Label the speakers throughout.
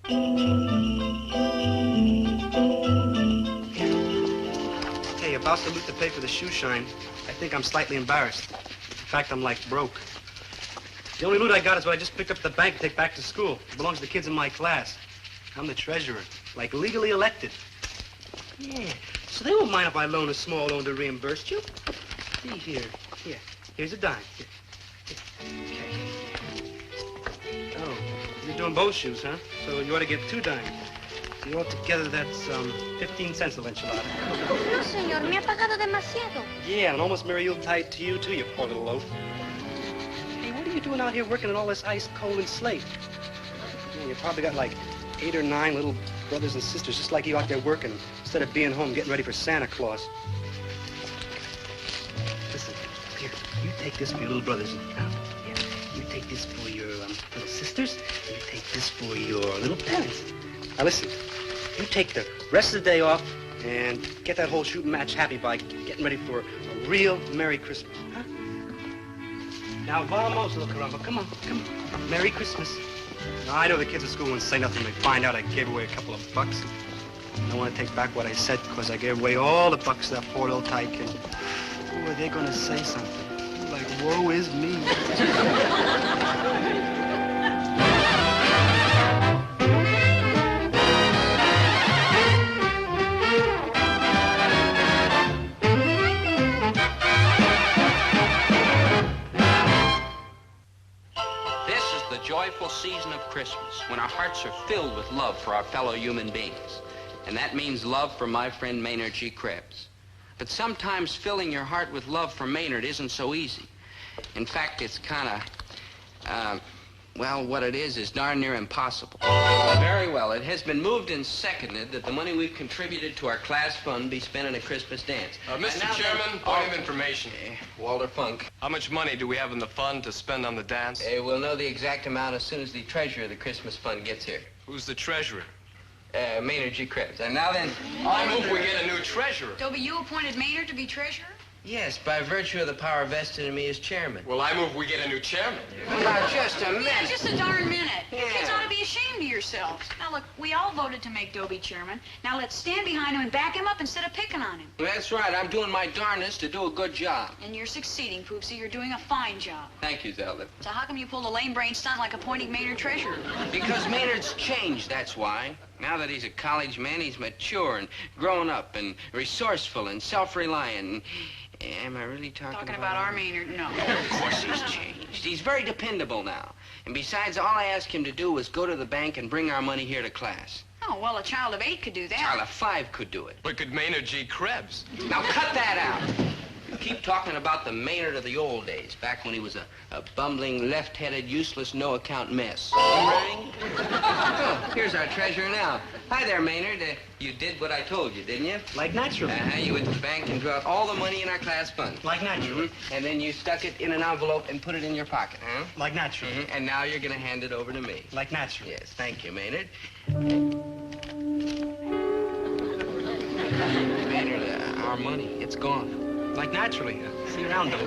Speaker 1: Hey, about the loot to pay for the shoe shine, I think I'm slightly embarrassed. In fact, I'm like broke. The only loot I got is what I just picked up at the bank to take back to school. It belongs to the kids in my class. I'm the treasurer, like legally elected. Yeah, so they won't mind if I loan a small loan to reimburse you. See here. Here. Here's a dime. Here. Okay. Oh, you're doing both shoes, huh? So you ought to get 2 dimes. So altogether, that's 15 cents of enchilada.
Speaker 2: No, señor, me ha pagado demasiado.
Speaker 1: Yeah, and almost Mary Yuletide to you, too, you poor little loaf. Hey, what are you doing out here working in all this ice, cold, and slate? Yeah, you probably got like 8 or 9 little brothers and sisters just like you out there working instead of being home getting ready for Santa Claus. Listen, here, you take this for your little brothers. Yeah, you take this for your little sisters, and you take this for your little parents. Now listen, you take the rest of the day off and get that whole shooting match happy by getting ready for a real Merry Christmas, huh? Now, vamos, little caramba, come on. Merry Christmas. Now, I know the kids at school won't say nothing when they find out I gave away a couple of bucks. I don't want to take back what I said because I gave away all the bucks to that poor little tyke. Ooh, are they going to say something? Like, woe is me.
Speaker 3: Joyful season of Christmas, when our hearts are filled with love for our fellow human beings. And that means love for my friend Maynard G. Krebs. But sometimes filling your heart with love for Maynard isn't so easy. In fact, it's kind of, well, what it is darn near impossible. Very well, it has been moved and seconded that the money we've contributed to our class fund be spent on a Christmas dance.
Speaker 4: Mr. Chairman, point of information.
Speaker 3: Walter Funk.
Speaker 4: How much money do we have in the fund to spend on the dance?
Speaker 3: We'll know the exact amount as soon as the treasurer of the Christmas fund gets here.
Speaker 4: Who's the treasurer?
Speaker 3: Maynard G. Krebs. And now then...
Speaker 4: I move we get a new treasurer.
Speaker 5: Dobie, you appointed Maynard to be treasurer?
Speaker 3: Yes, by virtue of the power vested in me as chairman.
Speaker 4: Well, I move we get a new chairman.
Speaker 3: Now, just a minute.
Speaker 5: Yeah, just a darn minute.
Speaker 3: Yeah.
Speaker 5: You kids ought to be ashamed of yourselves. Now, look, we all voted to make Dobie chairman. Now, let's stand behind him and back him up instead of picking on him.
Speaker 3: That's right. I'm doing my darnest to do a good job.
Speaker 5: And you're succeeding, Poopsie. You're doing a fine job.
Speaker 3: Thank you, Zelda.
Speaker 5: So how come you pulled a lame brain stunt like appointing Maynard treasurer?
Speaker 3: Because Maynard's changed, that's why. Now that he's a college man, he's mature and grown up and resourceful and self-reliant. Am I really talking
Speaker 5: about our Maynard? No.
Speaker 3: Of course he's changed. He's very dependable now. And besides, all I asked him to do was go to the bank and bring our money here to class.
Speaker 5: Oh, well, a child of 8 could do that.
Speaker 3: A child of 5 could do it.
Speaker 4: But could Maynard G. Krebs?
Speaker 3: Now cut that out. You keep talking about the Maynard of the old days, back when he was a bumbling, left-headed, useless, no-account mess. Right? Oh, here's our treasurer now. Hi there, Maynard. You did what I told you, didn't you?
Speaker 1: Like naturally.
Speaker 3: You went to the bank and drew out all the money in our class fund.
Speaker 1: Like naturally.
Speaker 3: And then you stuck it in an envelope and put it in your pocket, huh?
Speaker 1: Like naturally.
Speaker 3: And now you're going to hand it over to me.
Speaker 1: Like naturally.
Speaker 3: Yes, thank you, Maynard. Maynard, our money, it's gone.
Speaker 1: Like naturally. See you around, though.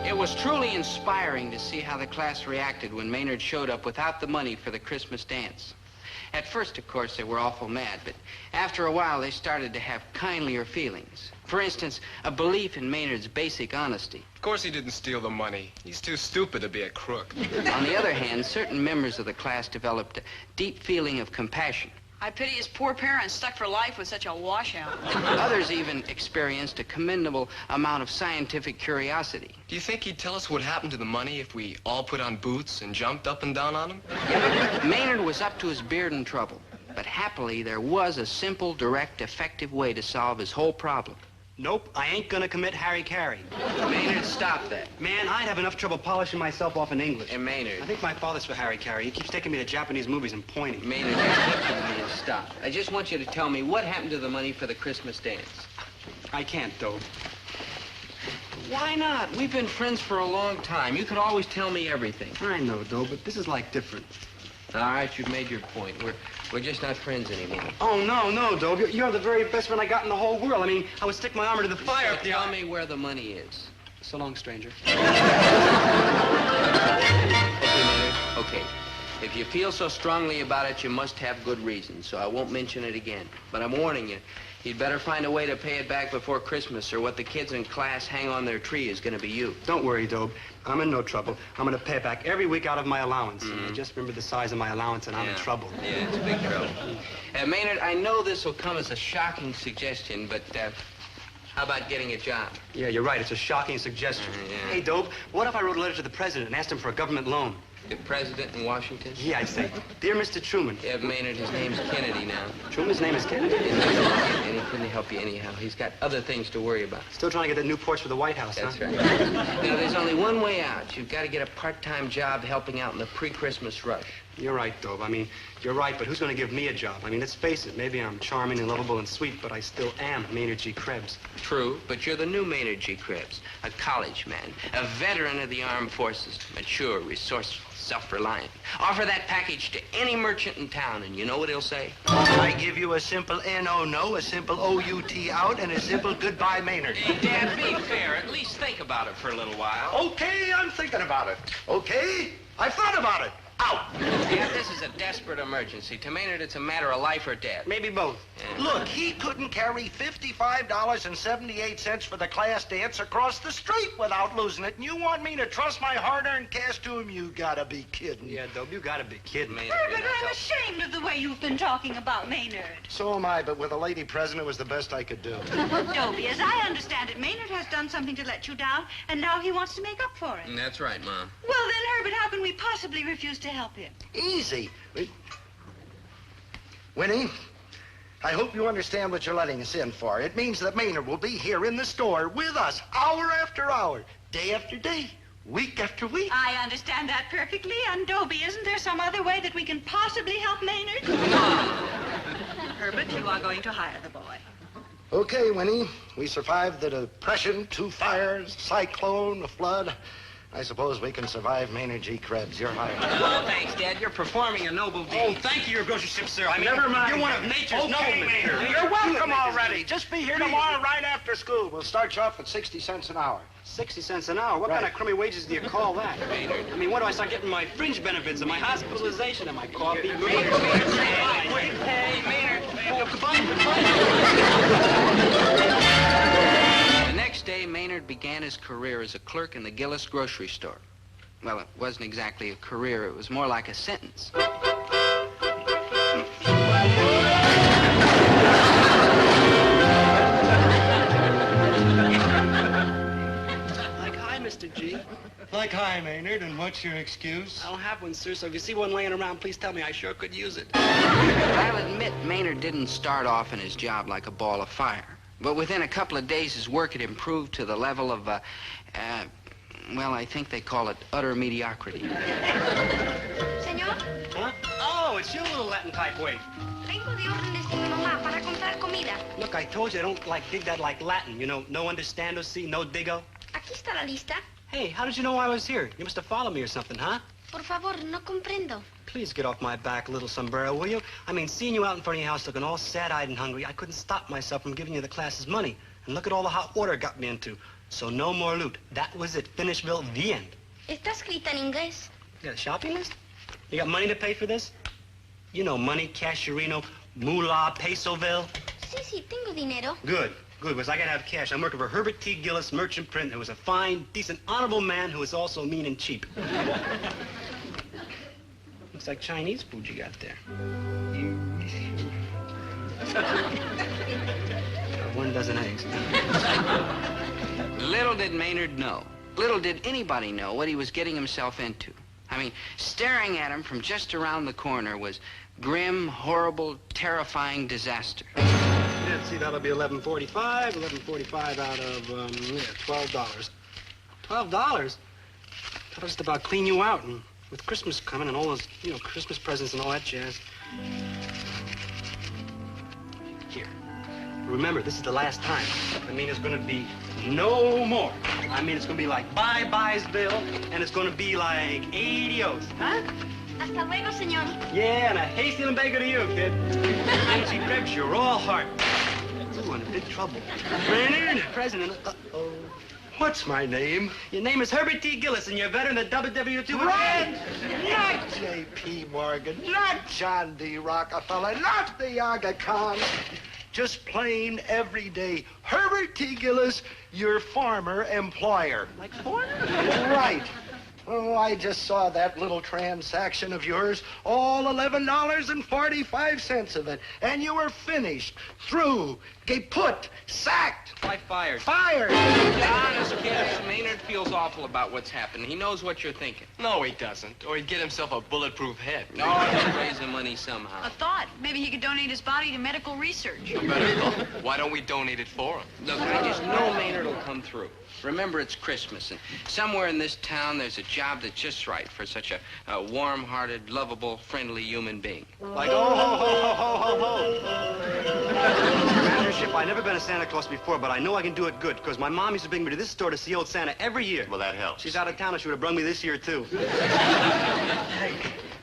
Speaker 3: It was truly inspiring to see how the class reacted when Maynard showed up without the money for the Christmas dance. At first, of course, they were awful mad, but after a while, they started to have kindlier feelings. For instance, a belief in Maynard's basic honesty.
Speaker 4: Of course he didn't steal the money. He's too stupid to be a crook.
Speaker 3: On the other hand, certain members of the class developed a deep feeling of compassion.
Speaker 5: I pity his poor parents stuck for life with such a washout.
Speaker 3: Others even experienced a commendable amount of scientific curiosity.
Speaker 4: Do you think he'd tell us what happened to the money if we all put on boots and jumped up and down on him?
Speaker 3: Maynard was up to his beard in trouble, but happily there was a simple, direct, effective way to solve his whole problem.
Speaker 1: Nope, I ain't gonna commit harry-carry.
Speaker 3: Maynard, stop that.
Speaker 1: Man, I'd have enough trouble polishing myself off in English.
Speaker 3: And Maynard.
Speaker 1: I think my father's for harry-carry. He keeps taking me to Japanese movies and pointing.
Speaker 3: Maynard, just listen to me and stop. I just want you to tell me what happened to the money for the Christmas dance.
Speaker 1: I can't, though.
Speaker 3: Why not? We've been friends for a long time. You could always tell me everything.
Speaker 1: I know, though, but this is like different.
Speaker 3: All right, you've made your point. We're just not friends anymore.
Speaker 1: Oh, no, Dobie. You're the very best friend I got in the whole world. I mean, I would stick my arm into the fire
Speaker 3: So
Speaker 1: if the...
Speaker 3: tell me where the money is.
Speaker 1: So long, stranger.
Speaker 3: feel so strongly about it, you must have good reason, so I won't mention it again. But I'm warning you, you'd better find a way to pay it back before Christmas, or what the kids in class hang on their tree is going to be you.
Speaker 1: Don't worry, Dobe. I'm in no trouble. I'm going to pay it back every week out of my allowance.
Speaker 3: Mm-hmm.
Speaker 1: Just remember the size of my allowance, and I'm in trouble.
Speaker 3: Yeah, it's big trouble. Maynard, I know this will come as a shocking suggestion, but how about getting a job?
Speaker 1: Yeah, you're right. It's a shocking suggestion.
Speaker 3: Yeah.
Speaker 1: Hey, Dobe, what if I wrote a letter to the president and asked him for a government loan?
Speaker 3: The president in Washington?
Speaker 1: Yeah, I'd say, Dear Mr. Truman.
Speaker 3: Yeah, Maynard, his name's Kennedy now.
Speaker 1: Truman's name is Kennedy?
Speaker 3: And he couldn't help you anyhow. He's got other things to worry about.
Speaker 1: Still trying to get that new porch for the White House,
Speaker 3: That's
Speaker 1: huh?
Speaker 3: right. Now, there's only one way out. You've got to get a part-time job helping out in the pre-Christmas rush.
Speaker 1: You're right, Dobe. I mean, you're right, but who's going to give me a job? I mean, let's face it. Maybe I'm charming and lovable and sweet, but I still am Maynard G. Krebs.
Speaker 3: True, but you're the new Maynard G. Krebs, a college man, a veteran of the armed forces, mature, resourceful, self-reliant. Offer that package to any merchant in town, and you know what he'll say?
Speaker 6: I give you a simple N-O-No, a simple O-U-T out, and a simple goodbye, Maynard.
Speaker 3: Hey, Dad, be fair. At least think about it for a little while.
Speaker 6: Okay, I'm thinking about it. Okay, I've thought about it. Out.
Speaker 3: Dad, this is a desperate emergency. To Maynard, it's a matter of life or death.
Speaker 1: Maybe both.
Speaker 3: Yeah.
Speaker 6: Look, he couldn't carry $55.78 for the class dance across the street without losing it. And you want me to trust my hard-earned cash to him? You gotta be kidding.
Speaker 1: Yeah, Dobe, you gotta be kidding me.
Speaker 5: Herbert, I'm ashamed of the way you've been talking about Maynard.
Speaker 6: So am I, but with a lady president, it was the best I could do.
Speaker 5: Dobie, as I understand it, Maynard has done something to let you down, and now he wants to make up for it.
Speaker 3: That's right, Mom.
Speaker 5: Well, then, Herbert, how can we possibly refuse to help him?
Speaker 6: Easy. Winnie, I hope you understand what you're letting us in for. It means that Maynard will be here in the store with us, hour after hour, day after day, week after week.
Speaker 5: I understand that perfectly, and Dobie, isn't there some other way that we can possibly help Maynard? Herbert, you are going to hire the boy.
Speaker 6: Okay, Winnie, we survived the Depression, 2 fires, cyclone, a flood. I suppose we can survive Maynard G. Krebs. You're hired.
Speaker 3: Oh, thanks, Dad. You're performing a noble deed.
Speaker 1: Oh, thank you, your grocery ship, sir. I mean,
Speaker 6: Never mind.
Speaker 1: You're one of nature's noblemen.
Speaker 6: Maynard. You're welcome already. Just be here tomorrow right after school. We'll start you off at 60 cents an hour.
Speaker 1: 60 cents an hour? What kind of crummy wages do you call that?
Speaker 3: Maynard.
Speaker 1: I mean, what do I start getting my fringe benefits and my hospitalization and my coffee?
Speaker 3: Maynard. Hey, Maynard.
Speaker 1: Oh, goodbye.
Speaker 3: The next day, Maynard began his career as a clerk in the Gillis grocery store. Well, it wasn't exactly a career. It was more like a sentence.
Speaker 1: Like, hi, Mr. G.
Speaker 6: Like, hi, Maynard, and what's your excuse?
Speaker 1: I don't have one, sir, so if you see one laying around, please tell me. I sure could use it.
Speaker 3: I'll admit Maynard didn't start off in his job like a ball of fire. But within a couple of days, his work had improved to the level of, well, I think they call it utter mediocrity.
Speaker 2: Señor,
Speaker 1: Huh? Oh, it's you, little Latin typeweight.
Speaker 2: vengo de orden de mi mamá para comprar comida.
Speaker 1: Look, I told you I don't dig that like Latin. You know, no understando, see, no digo.
Speaker 2: Aquí está la lista.
Speaker 1: Hey, how did you know I was here? You must have followed me or something, huh?
Speaker 2: Por favor, no comprendo.
Speaker 1: Please get off my back, little sombrero, will you? I mean, seeing you out in front of your house looking all sad-eyed and hungry, I couldn't stop myself from giving you the class's money. And look at all the hot water it got me into. So no more loot. That was it. Finish bill, the end.
Speaker 2: Está escrita en inglés.
Speaker 1: You got a shopping list? You got money to pay for this? You know, money, cashierino, moolah, pesoville.
Speaker 2: Sí, sí, tengo dinero.
Speaker 1: Good, good, because I gotta have cash. I'm working for Herbert T. Gillis, merchant print, who was a fine, decent, honorable man who was also mean and cheap. Looks like Chinese food you got there. 1 dozen eggs.
Speaker 3: Little did Maynard know, little did anybody know what he was getting himself into. I mean, staring at him from just around the corner was grim, horrible, terrifying disaster.
Speaker 1: Yeah, see, that'll be $11.45. $11.45 out of, $12. $12? That'll just about clean you out, and with Christmas coming and all those, you know, Christmas presents and all that jazz. Here. Remember, this is the last time. I mean, it's gonna be no more. I mean, it's gonna be like bye-byes, Bill, and it's gonna be like adios, huh?
Speaker 2: Hasta luego, señor.
Speaker 1: Yeah, and a hasty and bagel to you, kid. Nancy Krebs, you're all heart. Ooh, I'm in big trouble. Maynard, President, uh-oh.
Speaker 6: What's my name?
Speaker 1: Your name is Herbert T. Gillis, and you're a veteran of WW2.
Speaker 6: Right! Not J.P. Morgan, not John D. Rockefeller, not the Aga Khan. Just plain, everyday Herbert T. Gillis, your former employer.
Speaker 1: Like foreigner?
Speaker 6: Right. Oh, I just saw that little transaction of yours, all $11.45 of it, and you were finished, through, put, sacked.
Speaker 3: Why fired?
Speaker 6: Fired.
Speaker 3: Honest, kid, Maynard feels awful about what's happened. He knows what you're thinking.
Speaker 4: No, he doesn't. Or he'd get himself a bulletproof head.
Speaker 3: No, he'll raise the money somehow.
Speaker 5: A thought. Maybe he could donate his body to medical research.
Speaker 4: A better thought. Why don't we donate it for him?
Speaker 3: Look, I just know Maynard will come through. Remember, it's Christmas, and somewhere in this town there's a job that's just right for such a warm-hearted, lovable, friendly human being.
Speaker 1: Like, oh, ho, ho, ho, ho, ho, ho. Managership, I've never been a Santa Claus before, but I know I can do it good, because my mom used to bring me to this store to see old Santa every year.
Speaker 7: Well, that helps.
Speaker 1: She's out of town, and she would have brung me this year, too. Hey,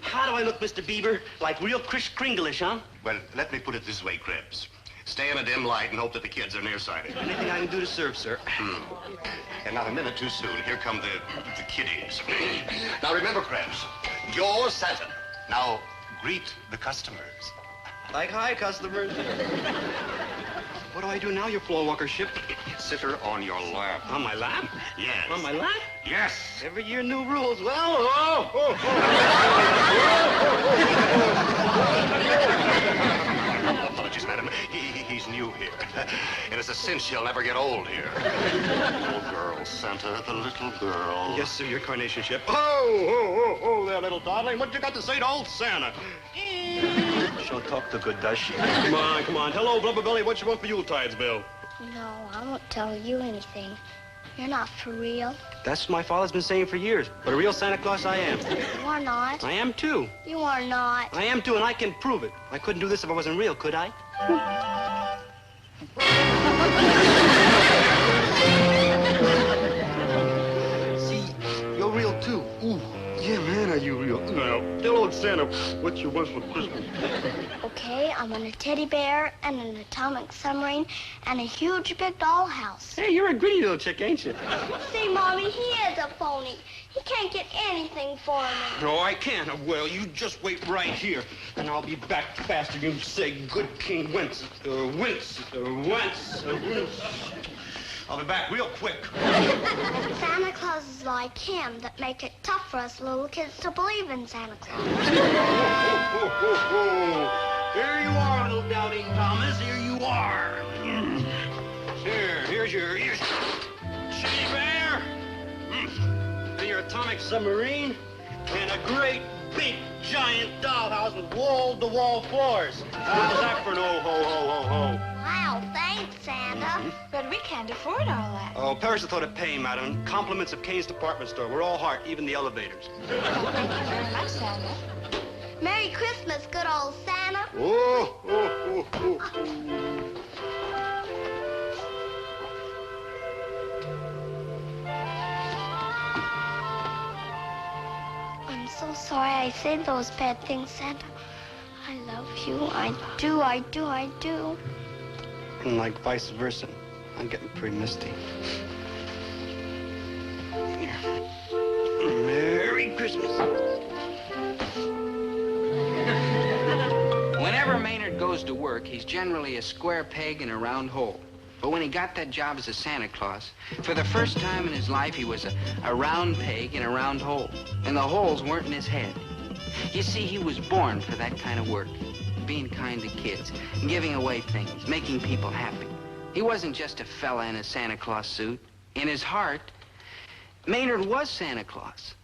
Speaker 1: how do I look, Mr. Bieber? Like real Kris Kringle-ish, huh?
Speaker 7: Well, let me put it this way, Krebs. Stay in a dim light and hope that the kids are nearsighted.
Speaker 1: Anything I can do to serve, sir.
Speaker 7: And not a minute too soon. Here come the kiddies. Now remember, Krebs, you're Santa. Now greet the customers.
Speaker 1: Like, hi, customers. What do I do now, you floor walker ship?
Speaker 7: Sit her on your lap.
Speaker 1: On my lap?
Speaker 7: Yes.
Speaker 1: On my lap?
Speaker 7: Yes.
Speaker 1: Every year, new rules. Well,
Speaker 7: Apologies, madam. He's new here. And it's a cinch he'll never get old here. Little girl, Santa, the little girl.
Speaker 1: Yes, sir, your carnation ship. Oh, there, little darling. What you got to say to old Santa? She don't talk too good, does she? Come on. Hello, Blubber Belly. What you want for Yuletides, Bill?
Speaker 2: No, I won't tell you anything. You're not for real.
Speaker 1: That's what my father's been saying for years. But a real Santa Claus I am.
Speaker 2: You are not.
Speaker 1: I am, too.
Speaker 2: You are not.
Speaker 1: I am, too, and I can prove it. I couldn't do this if I wasn't real, could I? See, you're real, too. Ooh, yeah, man, are you real? Now, tell old Santa what you want for Christmas.
Speaker 2: Okay, I want a teddy bear and an atomic submarine and a huge big dollhouse.
Speaker 1: Hey, you're a greedy little chick, ain't you?
Speaker 2: See, Mommy, he is a phony. He can't get anything for me.
Speaker 1: No, I can't. Well, you just wait right here, and I'll be back faster than you say, good King Wentz. Wentz. I'll be back real quick.
Speaker 2: Santa Claus is like him that make it tough for us little kids to believe in Santa Claus.
Speaker 1: Here you are, little doubting Thomas. Here you are. Here's your teddy bear. And your atomic submarine. And a great, big, giant dollhouse with wall-to-wall floors. How's that for an oh-ho-ho-ho-ho?
Speaker 2: Wow, thanks, Santa.
Speaker 5: But we can't afford all that.
Speaker 1: Oh, perish the thought of paying, madam. Compliments of Kane's department store. We're all heart, even the elevators.
Speaker 5: Thank you very much, Santa.
Speaker 2: Merry Christmas, good old Santa.
Speaker 1: Oh.
Speaker 2: I'm so sorry I said those bad things, Santa. I love you. I do.
Speaker 1: And like vice versa. I'm getting pretty misty. Here. Merry Christmas.
Speaker 3: Whenever Maynard goes to work, he's generally a square peg in a round hole. But when he got that job as a Santa Claus, for the first time in his life, he was a round peg in a round hole. And the holes weren't in his head. You see, he was born for that kind of work. Being kind to kids, giving away things, making people happy. He wasn't just a fella in a Santa Claus suit. In his heart, Maynard was Santa Claus.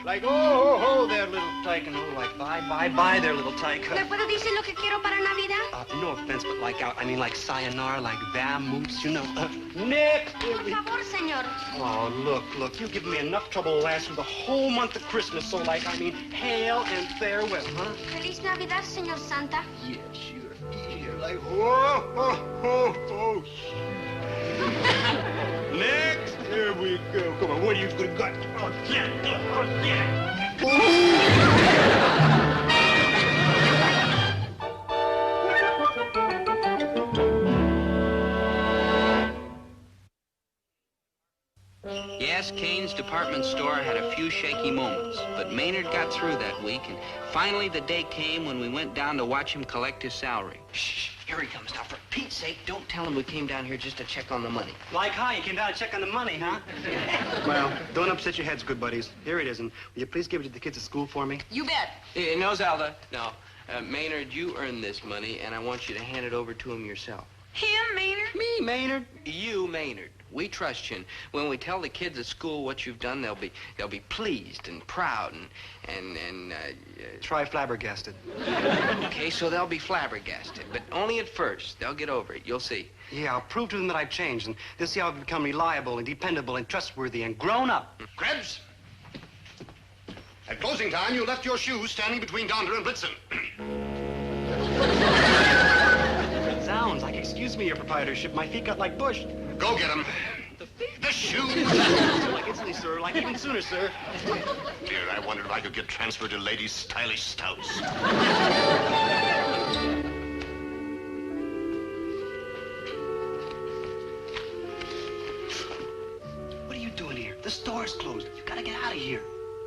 Speaker 1: Like, oh, there, little tyke. Oh, like, bye, there, little tyke.
Speaker 2: ¿Me puedo decir lo que quiero para Navidad?
Speaker 1: No offense, but like out, I mean like sayonara, like vamoose, you know. Nick!
Speaker 2: Por favor, señor.
Speaker 1: Oh, look, you've given me enough trouble to last through the whole month of Christmas, so like, I mean, hail and farewell, huh?
Speaker 2: Feliz Navidad, señor Santa.
Speaker 1: Yeah, sure. Yeah, like, oh. Next, here we go. Come on, what are you gonna got? Oh,
Speaker 3: department store had a few shaky moments, but Maynard got through that week, and finally the day came when we went down to watch him collect his salary. Shh, here he comes. Now, for Pete's sake, don't tell him we came down here just to check on the money.
Speaker 1: Like how? You came down to check on the money, huh? Well, don't upset your heads, good buddies. Here it is, and will you please give it to the kids at school for me?
Speaker 5: You bet.
Speaker 3: No, Zelda, no. Maynard, you earned this money, and I want you to hand it over to him yourself.
Speaker 5: Him, Maynard?
Speaker 3: Me, Maynard? You, Maynard. We trust you, and when we tell the kids at school what you've done, they'll be pleased and proud and
Speaker 1: Try flabbergasted.
Speaker 3: Okay, so they'll be flabbergasted, but only at first. They'll get over it. You'll see.
Speaker 1: Yeah, I'll prove to them that I've changed, and they'll see how I've become reliable and dependable and trustworthy and grown up.
Speaker 7: Krebs! At closing time, you left your shoes standing between Donder and Blitzen.
Speaker 1: Sounds like, excuse me, your proprietorship. My feet got like bush.
Speaker 7: Go get them. The shoes!
Speaker 1: Like instantly, sir. Like even sooner, sir.
Speaker 7: Dear, I wondered if I could get transferred to Ladies' Stylish Stouts.
Speaker 1: What are you doing here? The store's closed. You gotta get out of here.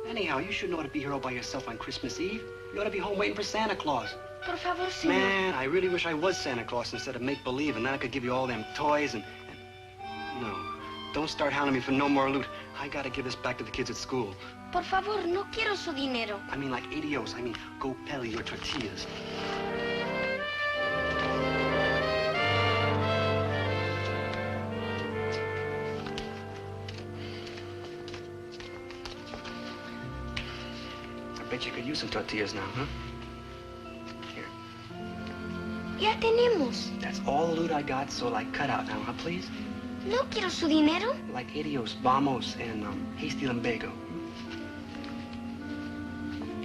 Speaker 1: Anyhow, you shouldn't ought to be here all by yourself on Christmas Eve. You ought to be home waiting for Santa Claus.
Speaker 2: Por favor, señor.
Speaker 1: Man, I really wish I was Santa Claus instead of make-believe, and then I could give you all them toys and... No, don't start hounding me for no more loot. I gotta give this back to the kids at school.
Speaker 2: Por favor, no quiero su dinero.
Speaker 1: I mean like adios. I mean, go peli your tortillas. I bet you could use some tortillas now, huh? Here.
Speaker 2: Ya tenemos.
Speaker 1: That's all the loot I got, so like cut out now, huh, please?
Speaker 2: No quiero su dinero.
Speaker 1: Like adios, vamos, and hasty lumbago.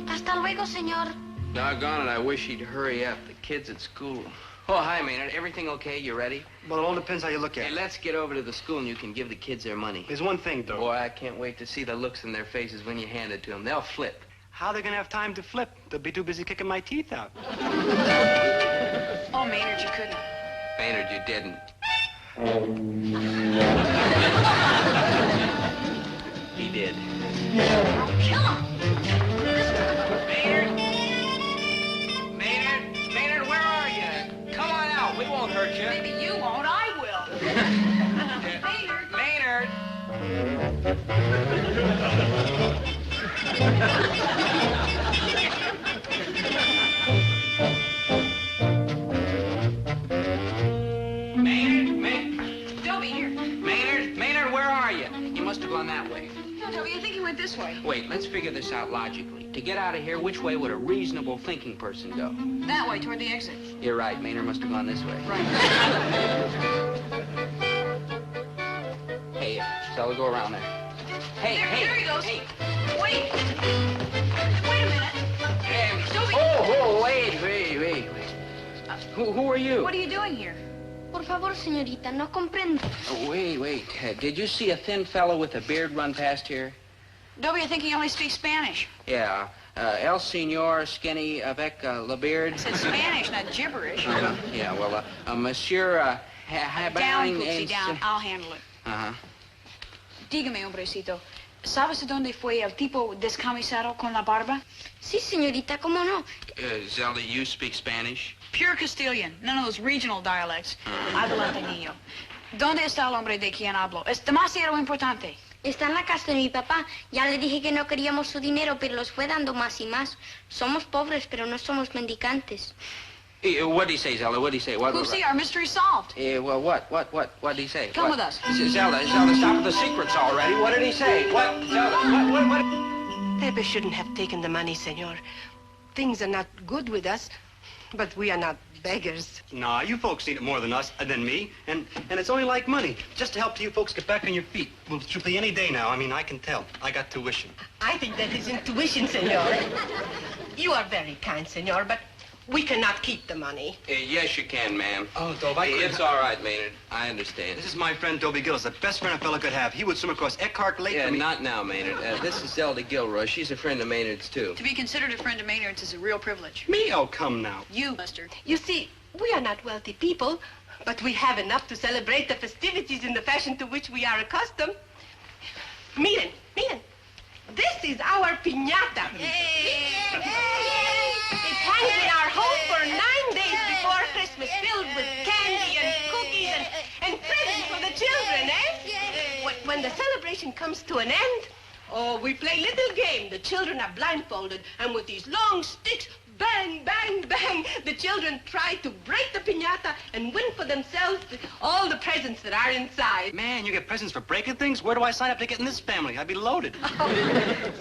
Speaker 2: Hasta luego, señor.
Speaker 3: Doggone it, I wish he'd hurry up. The kids at school. Oh, hi, Maynard. Everything okay? You ready?
Speaker 1: Well, it all depends how you look at
Speaker 3: Hey,
Speaker 1: it.
Speaker 3: let's get over to the school and you can give the kids their money.
Speaker 1: There's one thing, though.
Speaker 3: Boy, I can't wait to see the looks in their faces when you hand it to them. They'll flip.
Speaker 1: How they gonna have time to flip? They'll be too busy kicking my teeth out.
Speaker 5: Oh, Maynard, you couldn't.
Speaker 3: Maynard, you didn't. He did.
Speaker 5: Kill him.
Speaker 3: Maynard! Maynard! Maynard, where are you? Come on out. We won't hurt you.
Speaker 5: Maybe you won't. I will.
Speaker 3: Maynard!
Speaker 5: Dobie, here.
Speaker 3: Maynard, where are you? You must have gone that way.
Speaker 5: No, Dobie, I think he went this way.
Speaker 3: Wait, let's figure this out logically. To get out of here, which way would a reasonable thinking person go?
Speaker 5: That way, toward the exit.
Speaker 3: You're right. Maynard must have gone this way.
Speaker 5: Right.
Speaker 3: Hey, Stella, go around there. Hey,
Speaker 5: There he goes.
Speaker 3: Hey.
Speaker 5: Wait. Wait a minute.
Speaker 3: Hey.
Speaker 5: Dobie.
Speaker 3: Oh, wait. Who are you?
Speaker 5: What are you doing here?
Speaker 2: Por favor, señorita, no comprendo.
Speaker 3: Oh, wait. Did you see a thin fellow with a beard run past here?
Speaker 5: Dobie, I think he only speaks Spanish.
Speaker 3: Yeah. El Senor Skinny avec la beard.
Speaker 5: I said Spanish, not gibberish.
Speaker 3: Yeah, well, Monsieur
Speaker 5: Down, Poopsie, down. I'll handle it.
Speaker 3: Uh-huh.
Speaker 5: Dígame, hombrecito, ¿sabes dónde fue el tipo descamisado con la barba?
Speaker 2: Sí, señorita, ¿cómo no?
Speaker 3: Zelda, you speak Spanish?
Speaker 5: Pure Castilian, none of those regional dialects. Adelante, niño. ¿Dónde está el hombre de quien hablo? Es demasiado importante.
Speaker 2: Está en la casa de mi papá. Ya le dije que no queríamos su dinero, pero los fue dando más y más. Somos pobres, pero no somos mendicantes.
Speaker 3: What did he say, Zelda? What did he say?
Speaker 5: Poopsie, our mystery solved.
Speaker 3: Well, what did he say?
Speaker 5: Come with us.
Speaker 3: Zelda, stop with the secrets already. What did he say? What? Zelda, what?
Speaker 8: Pepe shouldn't have taken the money, senor. Things are not good with us, but we are not beggars.
Speaker 1: Nah, you folks need it more than us, than me. And it's only like money, just to help you folks get back on your feet. Well, truthfully, any day now. I mean, I can tell. I got tuition.
Speaker 8: I think that is intuition, senor. You are very kind, senor, but we cannot keep the money.
Speaker 3: Yes, you can, ma'am.
Speaker 1: Oh, Dobie,
Speaker 3: It's all right, Maynard. I understand.
Speaker 1: This is my friend, Dobie Gillis, the best friend a fella could have. He would swim across Eckhart Lake for me.
Speaker 3: Not now, Maynard. This is Zelda Gilroy. She's a friend of Maynard's, too.
Speaker 5: To be considered a friend of Maynard's is a real privilege.
Speaker 1: Me? Oh, come now.
Speaker 5: You, Buster.
Speaker 8: You see, we are not wealthy people, but we have enough to celebrate the festivities in the fashion to which we are accustomed. Miren, Miren, this is our piñata. It hangs in our home for 9 days before Christmas, filled with candy and cookies and presents for the children, eh? When the celebration comes to an end, oh, we play little game. The children are blindfolded, and with these long sticks, bang, bang, bang, the children try to break the piñata and win for themselves all the presents that are inside.
Speaker 1: Man, you get presents for breaking things? Where do I sign up to get in this family? I'd be loaded.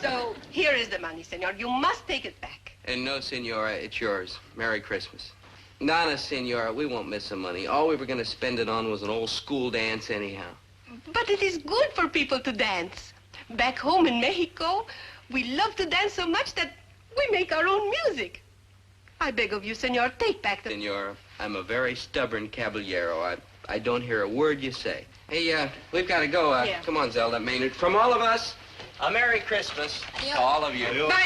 Speaker 8: So here is the money, senor. You must take it back.
Speaker 3: And no, senora, it's yours. Merry Christmas. Nana, senora, we won't miss the money. All we were going to spend it on was an old school dance anyhow.
Speaker 8: But it is good for people to dance. Back home in Mexico, we love to dance so much that we make our own music. I beg of you, senor, take back the...
Speaker 3: Senora, I'm a very stubborn caballero. I don't hear a word you say. Hey, we've got to go.
Speaker 8: Yeah.
Speaker 3: Come on, Zelda, Maynard. From all of us, a Merry Christmas to all of you.
Speaker 1: Tasty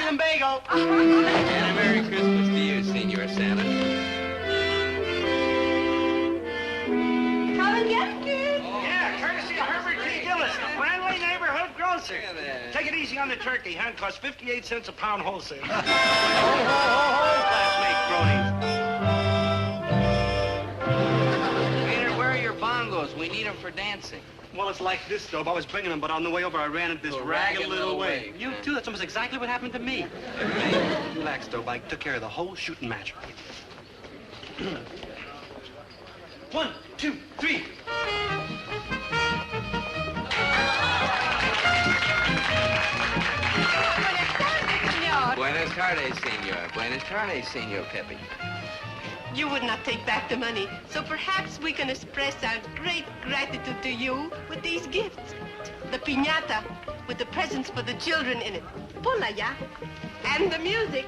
Speaker 1: lumbago.
Speaker 3: And a Merry Christmas to you, Senor Santa.
Speaker 8: Come and get it.
Speaker 6: Yeah, courtesy of Herbert T. Gillis, the friendly neighborhood grocer.
Speaker 3: Look at that.
Speaker 6: Take it easy on the turkey, huh? It costs 58 cents a pound wholesale.
Speaker 1: Classmate cronies.
Speaker 3: Maynard, where are your bongos? We need them for dancing.
Speaker 1: Well, it's like this, Dob. I was bringing them, but on the way over, I ran into this
Speaker 3: A
Speaker 1: ragged little wave. You,
Speaker 3: yeah.
Speaker 1: too? That's almost exactly what happened to me. Relax, Dob. I took care of the whole shooting match. 1, 2, 3.
Speaker 3: Buenas tardes, senor. Buenas tardes, senor Pepe.
Speaker 8: You would not take back the money, so perhaps we can express our great gratitude to you with these gifts. The piñata with the presents for the children in it. Ponla ya. And the music,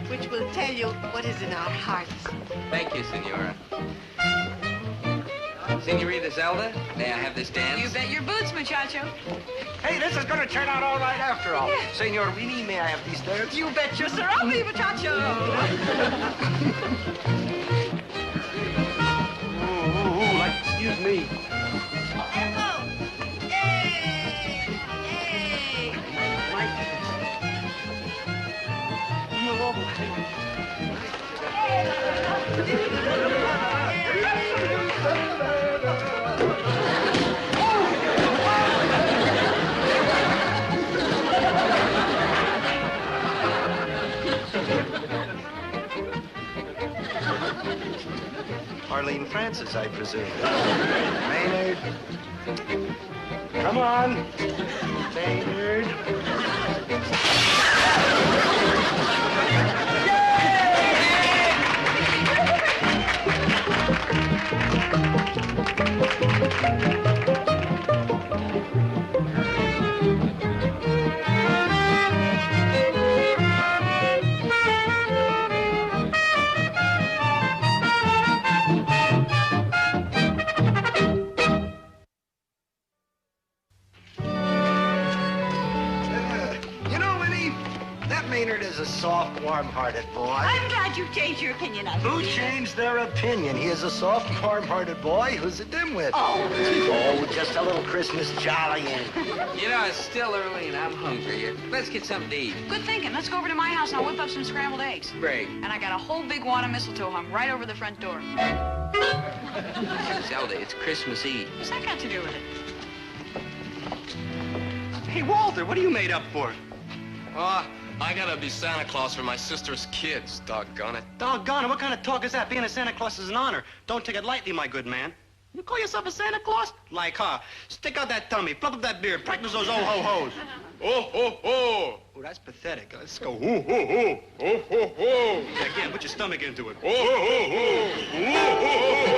Speaker 8: which will tell you what is in our hearts.
Speaker 3: Thank you, senora. Senorita Zelda, may I have this dance?
Speaker 5: You bet your boots, muchacho.
Speaker 6: Hey, this is going to turn out all right after all. Senor Weenie, may I have these dance?
Speaker 8: You bet your serabi, muchacho.
Speaker 6: Ooh, like, excuse me. Arlene Francis, I presume. Maynard. Come on. Maynard. Maynard is a soft, warm-hearted boy.
Speaker 9: I'm glad you changed your opinion of him.
Speaker 6: Who changed their opinion? He is a soft, warm-hearted boy who's a dimwit.
Speaker 9: Oh.
Speaker 6: Oh, just a little Christmas jollying.
Speaker 3: You know, it's still early and I'm hungry. Let's get something to eat.
Speaker 5: Good thinking. Let's go over to my house and I'll whip up some scrambled eggs.
Speaker 3: Great.
Speaker 5: And I got a whole big wad of mistletoe hung right over the front door.
Speaker 3: Zelda, it's Christmas Eve.
Speaker 5: What's that got to do with it?
Speaker 1: Hey, Walter, what are you made up for?
Speaker 4: Oh, I gotta be Santa Claus for my sister's kids, doggone it.
Speaker 1: Doggone it, what kind of talk is that? Being a Santa Claus is an honor. Don't take it lightly, my good man. You call yourself a Santa Claus? Like, huh? Stick out that tummy, fluff up that beard, practice those oh-ho-hos.
Speaker 4: Oh-ho-ho!
Speaker 1: Oh, that's pathetic. Let's go. Oh-ho-ho! Oh-ho-ho! Yeah, again, put your stomach into it.
Speaker 4: Oh-ho-ho! Oh-ho-ho!